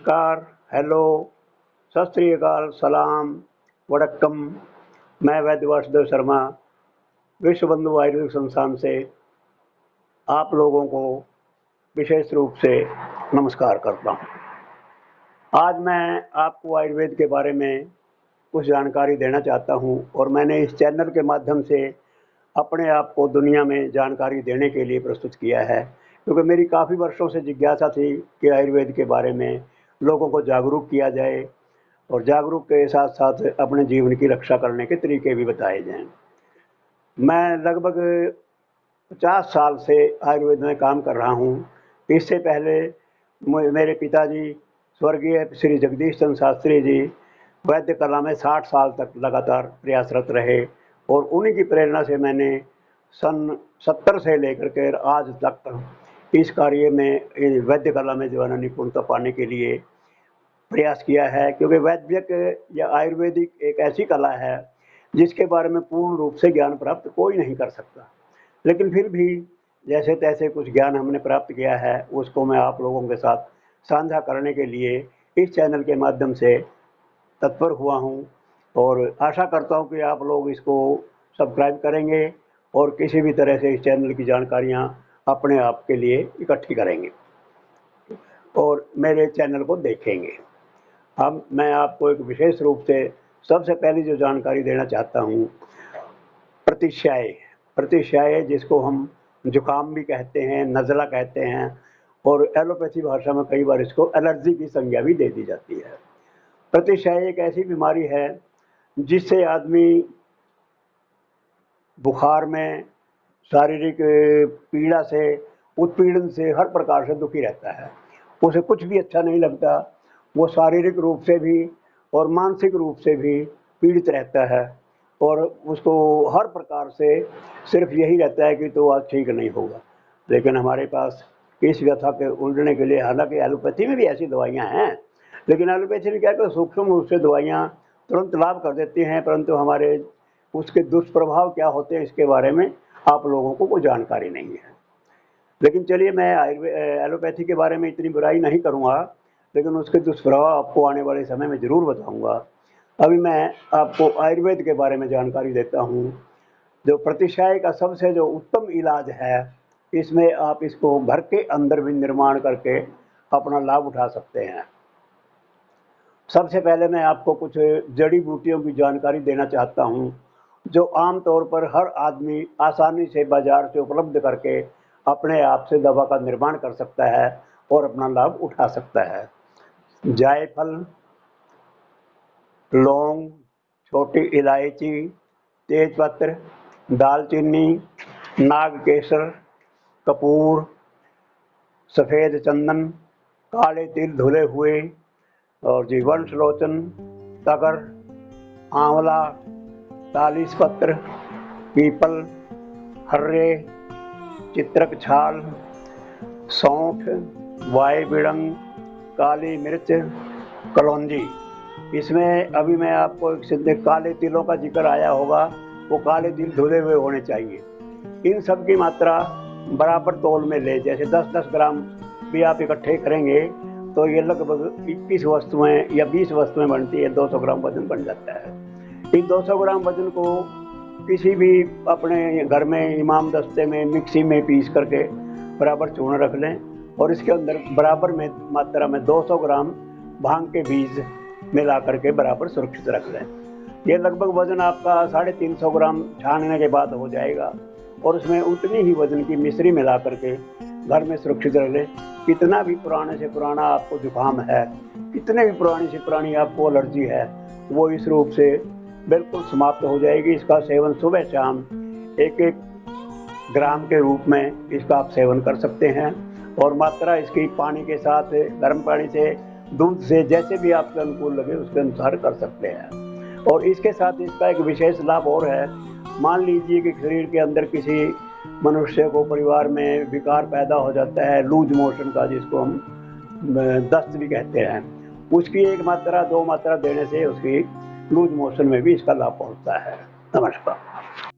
नमस्कार, हेलो, सत श्री अकाल, सलाम, वड़क्कम। मैं वैद्य वासुदेव शर्मा विश्व बंधु आयुर्वेदिक संस्थान से आप लोगों को विशेष रूप से नमस्कार करता हूँ। आज मैं आपको आयुर्वेद के बारे में कुछ जानकारी देना चाहता हूँ और मैंने इस चैनल के माध्यम से अपने आप को दुनिया में जानकारी देने के लिए प्रस्तुत किया है, क्योंकि मेरी काफ़ी वर्षों से जिज्ञासा थी कि आयुर्वेद के बारे में लोगों को जागरूक किया जाए और जागरूक के साथ साथ अपने जीवन की रक्षा करने के तरीके भी बताए जाएं। मैं लगभग 50 साल से आयुर्वेद में काम कर रहा हूँ। इससे पहले मेरे पिताजी स्वर्गीय श्री जगदीश चंद्र शास्त्री जी वैद्य कला में 60 साल तक लगातार प्रयासरत रहे और उन्हीं की प्रेरणा से मैंने सन 70 से लेकर के आज तक इस कार्य में वैद्य कला में जो है निपुणता पाने के लिए प्रयास किया है, क्योंकि वैद्यक या आयुर्वेदिक एक ऐसी कला है जिसके बारे में पूर्ण रूप से ज्ञान प्राप्त कोई नहीं कर सकता। लेकिन फिर भी जैसे तैसे कुछ ज्ञान हमने प्राप्त किया है, उसको मैं आप लोगों के साथ साझा करने के लिए इस चैनल के माध्यम से तत्पर हुआ हूँ और आशा करता हूँ कि आप लोग इसको सब्सक्राइब करेंगे और किसी भी तरह से इस चैनल की जानकारियाँ अपने आप के लिए इकट्ठी करेंगे और मेरे चैनल को देखेंगे। अब मैं आपको एक विशेष रूप से सबसे पहले जो जानकारी देना चाहता हूँ, प्रतिश्याय जिसको हम जुकाम भी कहते हैं, नज़ला कहते हैं और एलोपैथी भाषा में कई बार इसको एलर्जी की संज्ञा भी दे दी जाती है। प्रतिश्याय एक ऐसी बीमारी है जिससे आदमी बुखार में, शारीरिक पीड़ा से, उत्पीड़न से हर प्रकार से दुखी रहता है। उसे कुछ भी अच्छा नहीं लगता, वो शारीरिक रूप से भी और मानसिक रूप से भी पीड़ित रहता है और उसको हर प्रकार से सिर्फ यही रहता है कि तो आज ठीक नहीं होगा। लेकिन हमारे पास इस व्यथा के उलझने के लिए, हालांकि एलोपैथी में भी ऐसी दवाइयाँ हैं, लेकिन एलोपैथी में क्या है, सूक्ष्म रूप से दवाइयाँ तुरंत लाभ कर देती हैं, परंतु हमारे उसके दुष्प्रभाव क्या होते हैं इसके बारे में आप लोगों को कोई जानकारी नहीं है। लेकिन चलिए, मैं एलोपैथी के बारे में इतनी बुराई नहीं करूँगा, लेकिन उसके दुष्प्रभाव आपको आने वाले समय में ज़रूर बताऊँगा। अभी मैं आपको आयुर्वेद के बारे में जानकारी देता हूँ। जो प्रतिश्याय का सबसे जो उत्तम इलाज है, इसमें आप इसको घर के अंदर भी निर्माण करके अपना लाभ उठा सकते हैं। सबसे पहले मैं आपको कुछ जड़ी बूटियों की जानकारी देना चाहता हूँ जो आमतौर पर हर आदमी आसानी से बाज़ार से उपलब्ध करके अपने आप से दवा का निर्माण कर सकता है और अपना लाभ उठा सकता है। जायफल, लौंग, छोटी इलायची, तेजपत्र, दालचीनी, नागकेसर, कपूर, सफ़ेद चंदन, काले तिल धुले हुए और जी वंशलोचन, तगर, आंवला, तालिस पत्र, पीपल, हर्रे, चित्रक छाल, सौंठ, वाई बिड़ंग, काली मिर्च, कलौंजी। इसमें अभी मैं आपको एक सिद्धे काले तिलों का जिक्र आया होगा, वो काले तिल धुले हुए होने चाहिए। इन सब की मात्रा बराबर तौल में ले, जैसे 10-10 ग्राम भी आप इकट्ठे करेंगे तो ये लगभग 21 वस्तुएं या 20 वस्तुएं बनती है, 200 ग्राम वजन बन जाता है। इन 200 ग्राम वजन को किसी भी अपने घर में इमाम दस्ते में मिक्सी में पीस करके बराबर चूर्ण रख लें और इसके अंदर बराबर में मात्रा में 200 ग्राम भांग के बीज मिला करके बराबर सुरक्षित रख लें। ये लगभग वज़न आपका 350 ग्राम छानने के बाद हो जाएगा और उसमें उतनी ही वज़न की मिश्री मिला करके घर में सुरक्षित रख लें। कितना भी पुराने से पुराना आपको जुकाम है, कितने भी पुरानी से पुरानी आपको एलर्जी है, वो इस रूप से बिल्कुल समाप्त हो जाएगी। इसका सेवन सुबह शाम 1-1 ग्राम के रूप में इसका आप सेवन कर सकते हैं और मात्रा इसकी पानी के साथ, गर्म पानी से, दूध से, जैसे भी आपके अनुकूल लगे उसके अनुसार कर सकते हैं। और इसके साथ इसका एक विशेष लाभ और है। मान लीजिए कि शरीर के अंदर किसी मनुष्य को, परिवार में विकार पैदा हो जाता है लूज मोशन का, जिसको हम दस्त भी कहते हैं, उसकी 1 मात्रा 2 मात्रा देने से उसकी लूज मोशन में भी इसका लाभ पहुंचता है। नमस्कार।